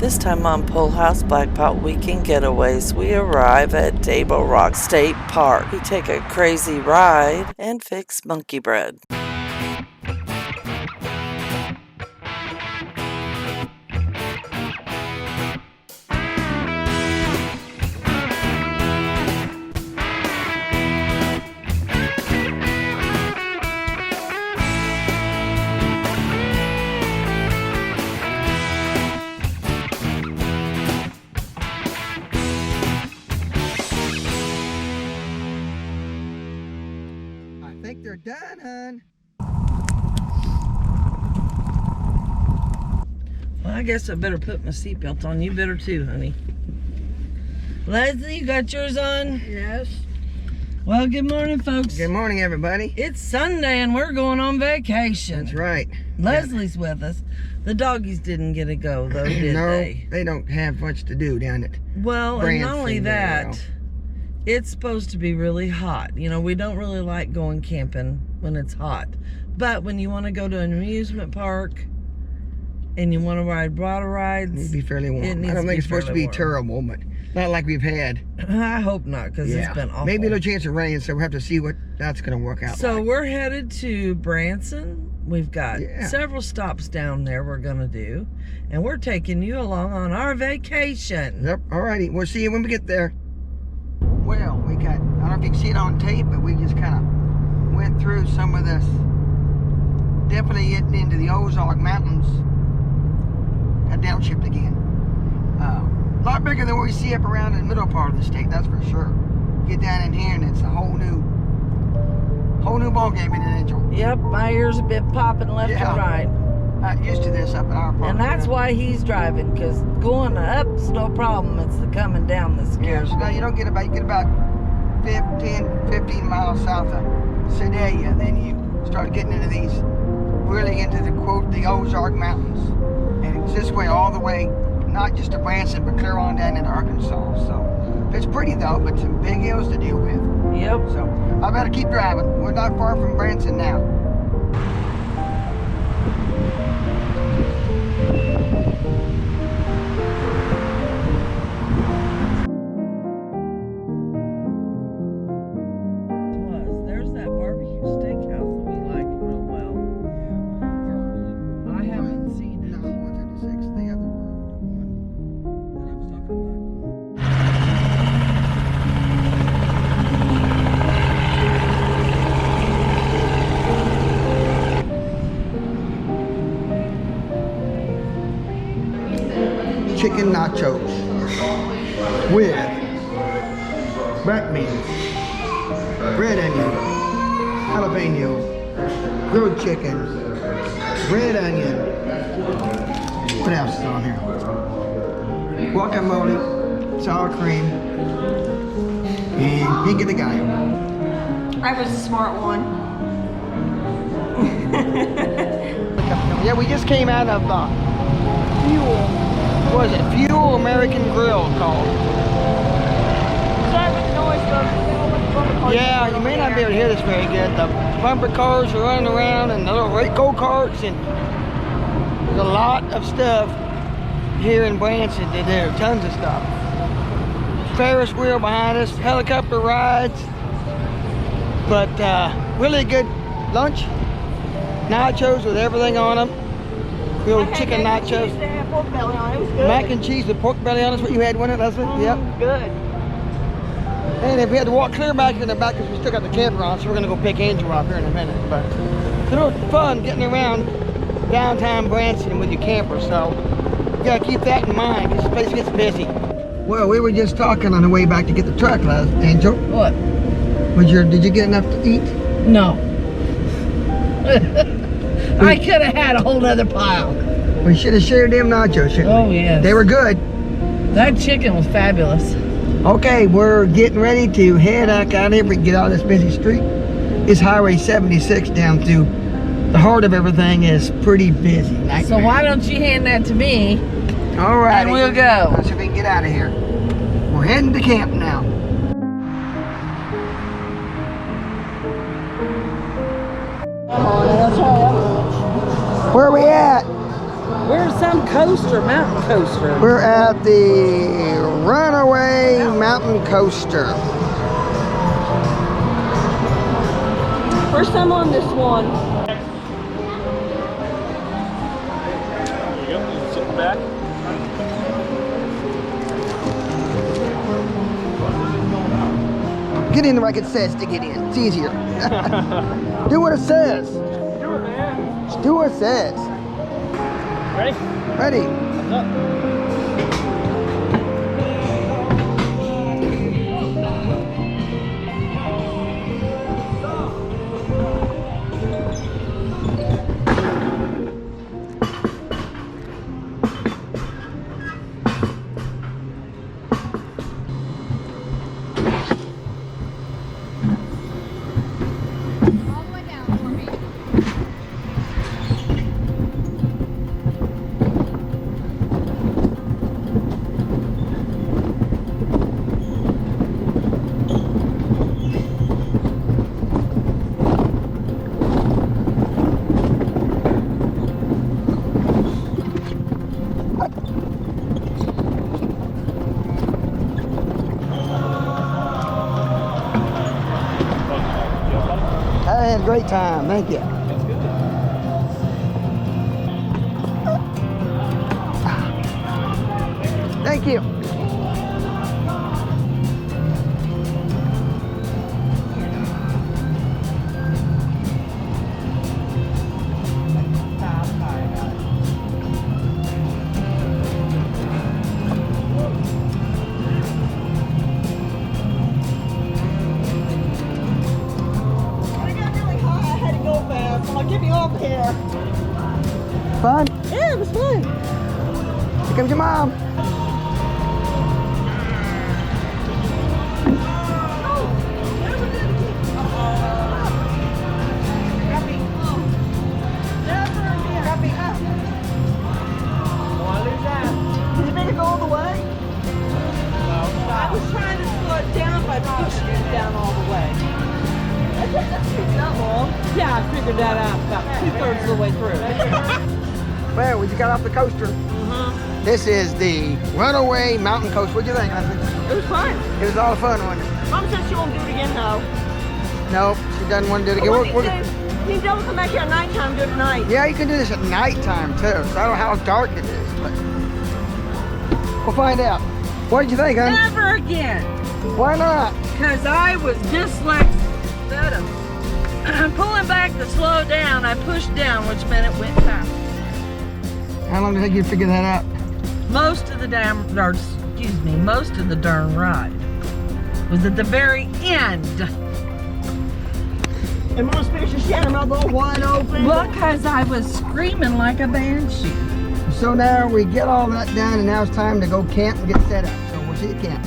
This time on Pole House Blackpot Weekend Getaways, we arrive at Table Rock State Park. We take a crazy ride and fix monkey bread. I think they're done, hon. Well, I guess I better put my seatbelt on. You better too, honey. Leslie, you got yours on? Yes. Well, good morning, folks. Good morning, everybody. It's Sunday and we're going on vacation. That's right. Leslie's with us. The doggies didn't get to go, though, did No, they? they don't have much to do down at Well, Branson and not only there, that, it's supposed to be really hot. You know, we don't really like going camping when it's hot. But when you want to go to an amusement park and you want to ride water rides, It needs to be fairly warm. I don't think it's supposed to be terrible, but not like we've had. I hope not, because it's been awful. Maybe a little chance of rain, so we'll have to see what that's going to work out So like. we're headed to Branson. We've got several stops down there we're going to do. And we're taking you along on our vacation. Yep, alrighty. We'll see you when we get there. Well, we got, I don't know if you can see it on tape, but we just kind of went through some of this. Definitely getting into the Ozark Mountains. Got downshift again. A lot bigger than what we see up around in the middle part of the state, that's for sure. Get down in here and it's a whole new ball game in an angel. Yep, my ears have been popping left and right. Not used to this up in our part. And that's why he's driving, because going up's no problem. It's the coming down that scares So now you don't get about 15 miles south of Sedalia, then you start getting into these, really into the quote, the Ozark Mountains. And it's this way all the way, not just to Branson, but clear on down into Arkansas. So it's pretty though, but some big hills to deal with. Yep. So I better keep driving. We're not far from Branson now. There's that barbecue steakhouse that we like real well. I haven't seen it. No, 136, the other one that I was talking about. Chicken nachos with black beans, red onion, jalapeno, grilled chicken, red onion. What else is on here? Guacamole, sour cream, and pink of the gallo. I was a smart one. Yeah, we just came out of Fuel. What was it? Fuel American Grill called. Sorry for the noise, though. Yeah, you may not be able to hear this very good. The bumper cars are running around and the little go-karts, and there's a lot of stuff here in Branson to do. Tons of stuff. Ferris wheel behind us, helicopter rides, but really good lunch. Nachos with everything on them. Grilled chicken nachos. They had pork belly on it. It was good. Mac and cheese with pork belly on is what you had, wasn't it, Leslie? Yep. Good. And if we had to walk clear back in the back because we still got the camper on, so we're going to go pick Angel up here in a minute. But it's a little fun getting around downtown Branson with your camper, so you got to keep that in mind because this place gets busy. Well, we were just talking on the way back to get the truck, Angel. What? Did you get enough to eat? No. I could have had a whole nother pile. We should have shared them nachos, shouldn't we? Oh, yes. They were good. That chicken was fabulous. Okay, we're getting ready to head out of here. We can get out of this busy street. This Highway 76 down through the heart of everything is pretty busy. So why don't you hand that to me? All right. And we'll go. Let's see if we can get out of here. We're heading to camp now. Come on, let's hurry up. Where are we at? We're in some coaster, mountain coaster. We're at the Runaway Mountain Coaster. First time on this one. There you go. You sit back. Get in like it says to get in. It's easier. Do what it says. Do it, man. Just do what it says. Ready? Ready. Thumbs up. I had a great time. Thank you. That's good. Thank you. Fun? Yeah, it was fun. Here comes your mom. Did you make it go all the way? I was trying to slow it down by pushing it down all the way. That takes that long. Yeah, I figured that out about 2/3 of the way through. Well, we just got off the coaster. This is the Runaway Mountain Coaster. What'd you think, Leslie? It was fun. It was all fun, wasn't it? Mom said she won't do it again though. No, she doesn't want to do it again. What do you do? You don't come back here at nighttime, do it at night. Yeah, you can do this at nighttime too. So I don't know how dark it is, but we'll find out. What did you think, hon? Never again. Why not? Because I was dyslexic. Instead of pulling back to slow down, I pushed down, which meant it went fast. How long did it take you to figure that out? Most of the most of the darn ride was at the very end. And Mom's picture, she had her mouth all wide open. Because I was screaming like a banshee. So now we get all that done, and now it's time to go camp and get set up. So we'll see you at camp.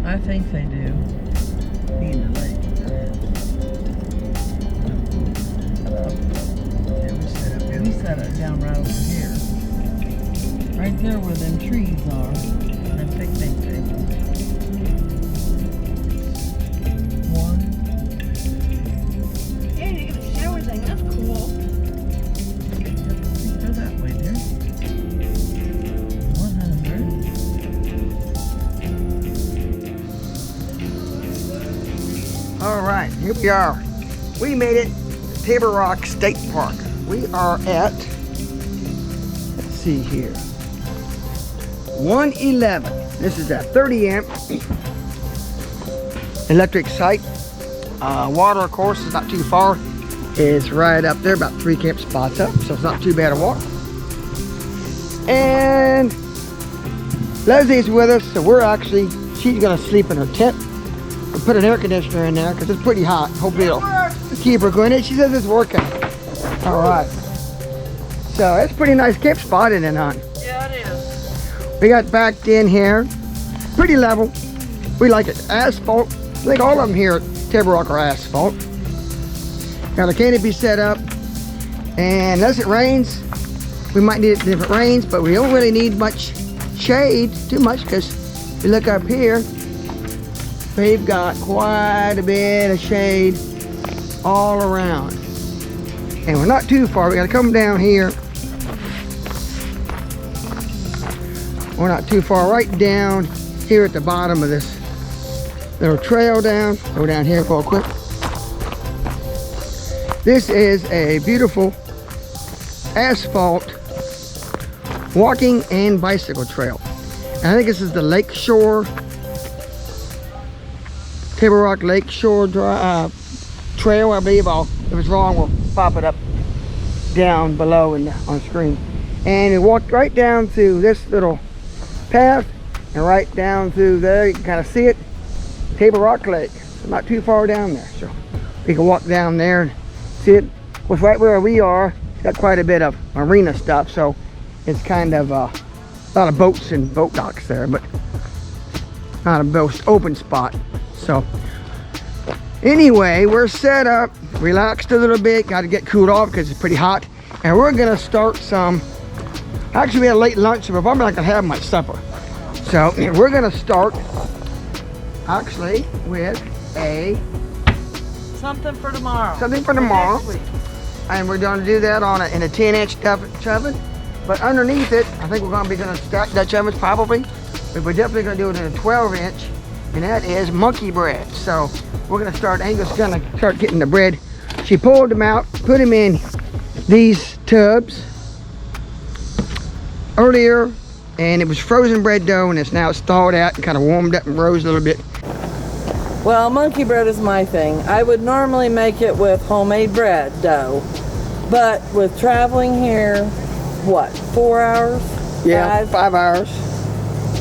I think they do. We set it down right over here. Right there where them trees are. And picnic table. One. Hey, you get a shower thing. That's cool. Go that way, dear. 100. All right, here we are. We made it to Table Rock State Park. We are at, let's see here, 111. This is a 30 amp electric site. Water, of course, is not too far. It's right up there, about 3 camp spots up, so it's not too bad a walk. And Leslie's with us, so she's gonna sleep in her tent. We'll put an air conditioner in there because it's pretty hot. Hopefully it'll keep her going. She says it's working. All right. So it's a pretty nice camp spot, isn't it, hon? Yeah, it is. We got backed in here. Pretty level. We like it. Asphalt. I think all of them here at Table Rock are asphalt. Got a canopy set up. And unless it rains, we might need it if it rains, but we don't really need much shade, too much, because if you look up here, we've got quite a bit of shade all around. And we're not too far. We got to come down here. We're not too far. Right down here at the bottom of this little trail down. Go down here real quick. This is a beautiful asphalt walking and bicycle trail. And I think this is the Lakeshore, Table Rock Lakeshore trail, I believe. If it's wrong, we'll pop it up down below on the screen. And we walked right down through this little path and right down through there. You can kind of see it, Table Rock Lake. So not too far down there, so we can walk down there and see it. Of course, right where we are, it's got quite a bit of marina stuff, so it's kind of a lot of boats and boat docks there, but not a most open spot. So anyway, we're set up, relaxed a little bit, got to get cooled off because it's pretty hot, and we're gonna start some. Actually, we had a late lunch, so we're probably not gonna have much supper. So we're gonna start actually with Something for tomorrow. something for tomorrow, Next week. and we're gonna do that on in a 10-inch Dutch oven. But underneath it, I think we're gonna stack Dutch ovens probably, but we're definitely gonna do it in a 12-inch, and that is monkey bread. So we're gonna start. Angel's gonna start getting the bread. She pulled them out, put them in these tubs earlier, and it was frozen bread dough, and it's now thawed out and kind of warmed up and rose a little bit. Well, monkey bread is my thing. I would normally make it with homemade bread dough, but with traveling here, what, 4 hours? Yeah, 5 hours.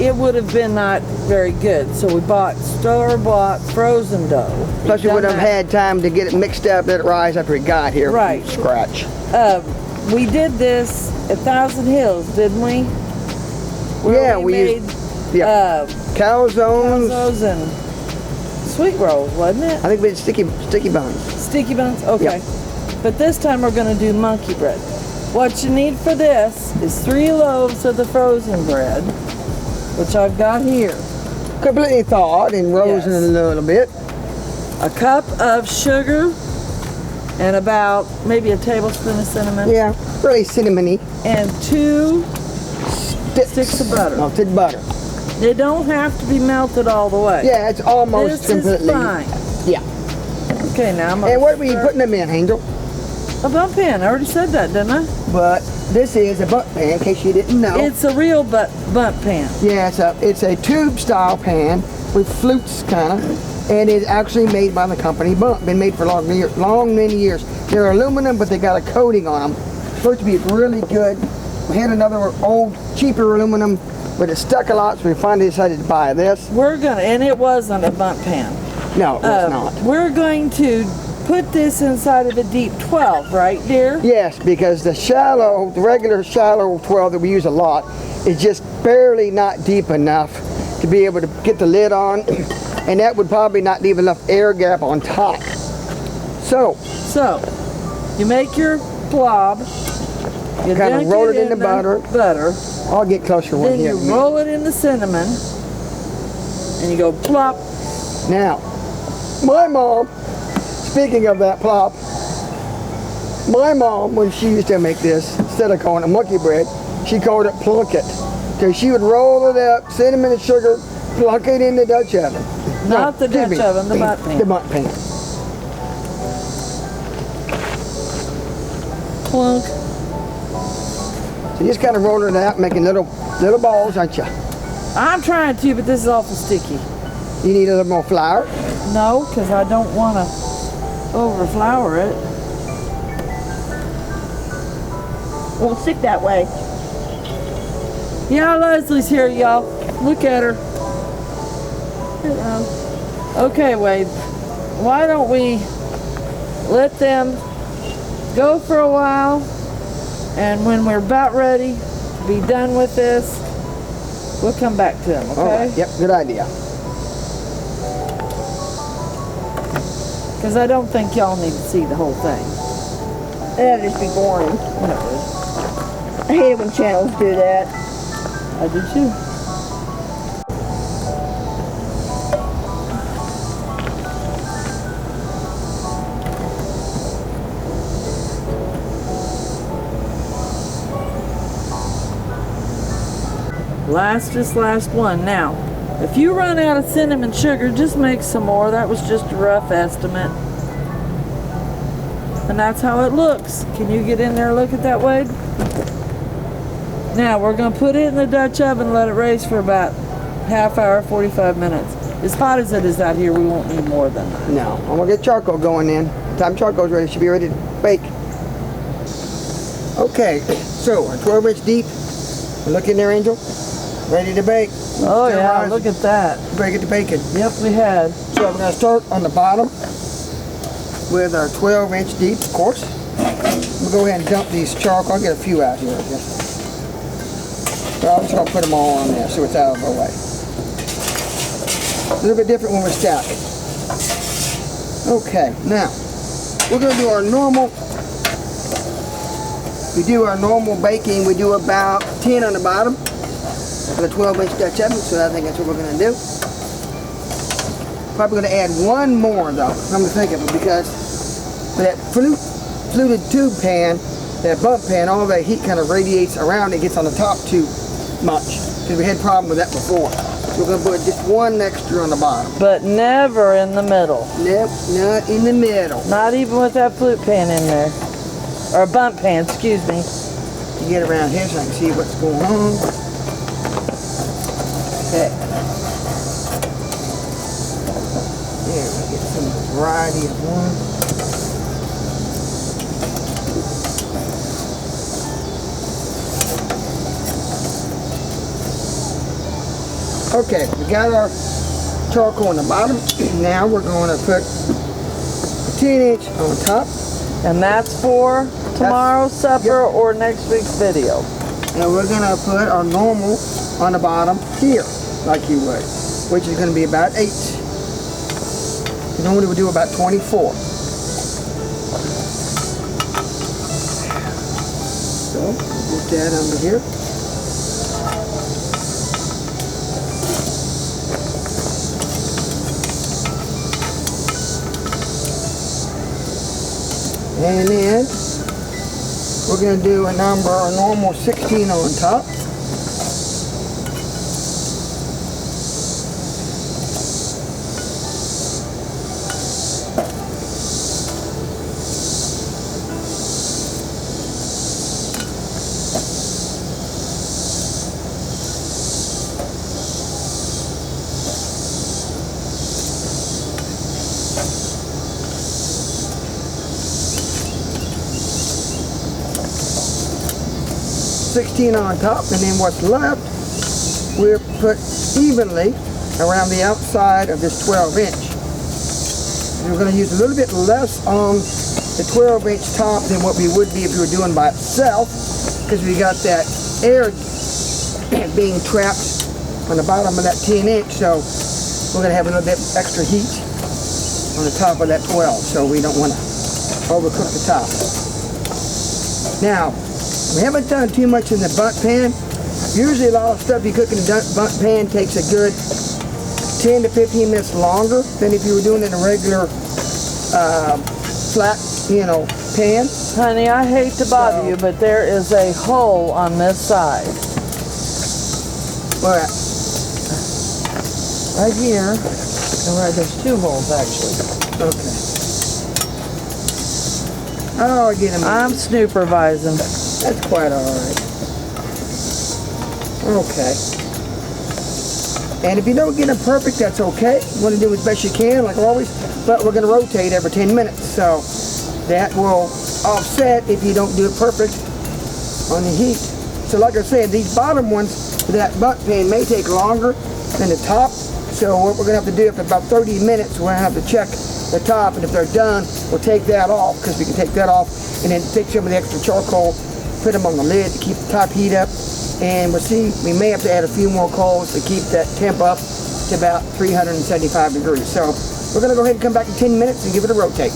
It would have been not very good, so we bought store-bought frozen dough. Plus, we would have had time to get it mixed up, let it rise after it got here Right. from scratch. We did this at Thousand Hills, didn't we? Where Yeah, we made Yeah, calzones. calzones and sweet rolls, wasn't it? I think we did sticky buns. Sticky buns? Okay. Yeah. But this time we're going to do monkey bread. What you need for this is 3 loaves of the frozen bread, which I've got here. Completely thawed and rose in a little bit. A cup of sugar and about maybe a tablespoon of cinnamon. Yeah, really cinnamony. And 2 sticks of butter. Melted butter. They don't have to be melted all the way. Yeah, it's almost This completely. is fine. Yeah. Okay, now I'm And what were you putting them in, Angel? A bump pan. I already said that, didn't I? But this is a butt pan, in case you didn't know. It's a real bump pan. Yeah, it's a tube style pan with flutes kind of, and it's actually made by the company Bump. Been made for many years. They're aluminum, but they got a coating on them. Supposed to be really good. We had another old cheaper aluminum, but it stuck a lot, so we finally decided to buy this. And it wasn't a bump pan. No, it was not. We're going to put this inside of a deep 12, right, dear? Yes, because the regular shallow 12 that we use a lot is just barely not deep enough to be able to get the lid on, and that would probably not leave enough air gap on top. So you make your blob. You kind of dunk roll it in the butter. I'll get closer one Then here. you roll it in the cinnamon, and you go plop. Now, my mom, speaking of that plop, my mom, when she used to make this, instead of calling it monkey bread, she called it plunket. Because she would roll it up, cinnamon and sugar, plunk it in the Dutch oven. Not the Dutch oven, the butt pan. The butt pan. Plunk. So you just kind of roll it out, making little balls, aren't you? I'm trying to, but this is awful sticky. You need a little more flour. No, because I don't want to overflour it. Won't stick that way. Yeah, Leslie's here, y'all. Look at her. Hello. Okay, Wade. Why don't we let them go for a while, and when we're about ready to be done with this, we'll come back to them, okay? All right. Yep, good idea. Because I don't think y'all need to see the whole thing. That'd just be boring. I hate it when channels do that. I do too. Last one. Now, if you run out of cinnamon sugar, just make some more. That was just a rough estimate. And that's how it looks. Can you get in there and look at that, Wade? Now, we're going to put it in the Dutch oven and let it raise for about half hour, 45 minutes. As hot as it is out here, we won't need more than that. No, I'm gonna get charcoal going in. By the time charcoal's ready, it should be ready to bake. Okay, so our 12-inch deep. Look in there, Angel. Ready to bake. Oh yeah, Rise. look at that. Break it to bacon. Yep, we had. So we're gonna start on the bottom with our 12-inch deep, of course. We'll go ahead and dump these charcoal. I'll get a few out here, I guess. But I'm just gonna put them all on there so it's out of our way. A little bit different when we're stacking. Okay, now we're gonna do our normal. We do our normal baking. We do about 10 on the bottom of the 12-inch Dutch oven. So I think that's what we're gonna do. Probably gonna add one more though. I'm gonna think of it because with that fluted tube pan, that bump pan, all that heat kind of radiates around. It gets on the top too much because we had a problem with that before. So we're gonna put just one extra on the bottom. But never in the middle. Nope, not in the middle. Not even with that flute pan in there. Or a bump pan, excuse me. You get around here so I can see what's going on. Okay. There, we get some variety of one. Okay, we got our charcoal on the bottom. Now we're going to put a 10-inch on top. And that's for tomorrow's supper or next week's video. And we're going to put our normal on the bottom here, like you would, which is going to be about 8. Normally we do about 24. So, put that under here. And then we're going to do a normal 16 on top. On top, and then what's left we'll put evenly around the outside of this 12-inch. We're going to use a little bit less on the 12-inch top than what we would be if we were doing by itself, because we got that air being trapped on the bottom of that 10-inch, so we're going to have a little bit extra heat on the top of that 12, so we don't want to overcook the top. Now, we haven't done too much in the bundt pan. Usually a lot of stuff you cook in the bundt pan takes a good 10 to 15 minutes longer than if you were doing it in a regular flat, pan. Honey, I hate to bother you, but there is a hole on this side. Where at? Right here. And right, there's 2 holes actually. Okay. Oh, I get him. I'm supervising. That's quite all right. Okay. And if you don't get them perfect, that's okay. You want to do as best you can, like always. But we're going to rotate every 10 minutes. So that will offset if you don't do it perfect on the heat. So like I said, these bottom ones, that butt pan may take longer than the top. So what we're going to have to do, after about 30 minutes, we're going to have to check the top. And if they're done, we'll take that off, because we can take that off and then take some of the extra charcoal, put them on the lid to keep the top heat up. And we'll see, we may have to add a few more coals to keep that temp up to about 375 degrees. So we're going to go ahead and come back in 10 minutes and give it a rotate.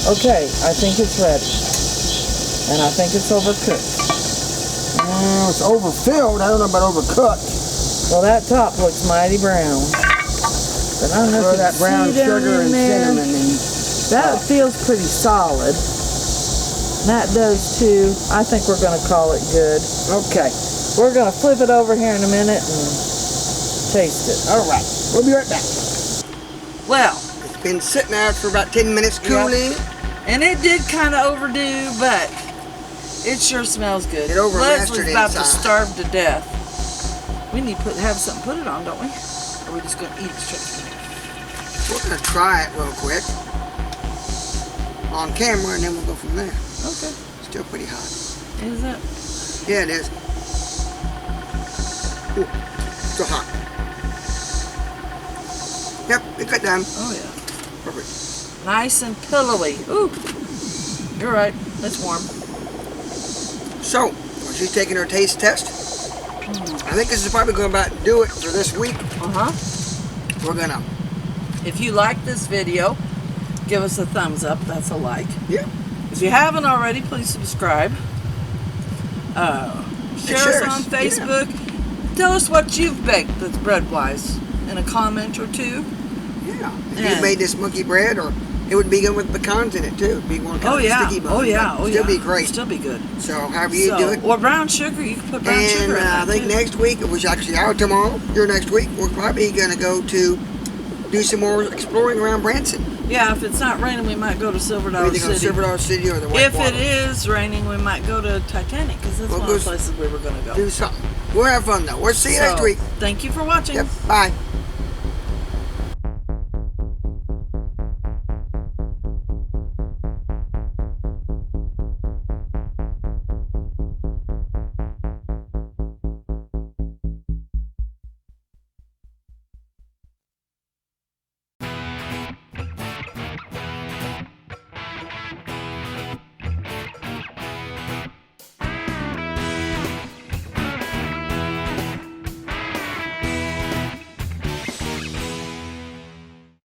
Okay, I think it's ready. And I think it's overcooked. It's overfilled. I don't know about overcooked. Well, that top looks mighty brown. But I don't know if that it's brown sugar and cinnamon. That feels pretty solid. That does too. I think we're going to call it good. Okay. We're going to flip it over here in a minute and taste it. All right. We'll be right back. Well, it's been sitting out for about 10 minutes cooling. Yep. And it did kind of overdo, but it sure smells good. It overmastered Leslie's about to inside. starve to death. We need to have something to put it on, don't we? Or are we just going to eat it straight from here? We're going to try it real quick on camera, and then we'll go from there. Okay. Still pretty hot. Is it? Yeah, it is. Ooh, still hot. Yep, it got done. Oh, yeah. Perfect. Nice and pillowy. Ooh. You're right. It's warm. So, she's taking her taste test. I think this is probably going to about do it for this week. Uh-huh. We're going to... If you like this video, give us a thumbs up. That's a like. Yeah. If you haven't already, please subscribe. Share us on Facebook. Yeah. Tell us what you've baked that's bread-wise in a comment or two. Yeah. If you made this monkey bread, or it would be good with pecans in it too. It'd be one kind of sticky bun. Oh yeah. Oh yeah. Still be great. Still be good. So however you do it. Or brown sugar. You can put brown sugar in that I think too. next week, which actually out tomorrow, your next week, we're probably going to go to do some more exploring around Branson. Yeah, if it's not raining, we might go to Silver Dollar Either go to City. Silver Dollar City or the Whitewater. If it is raining, we might go to Titanic, because that's one of the places we were going to go. Do something. We'll have fun though. We'll see you next week. Thank you for watching. Yep. Bye.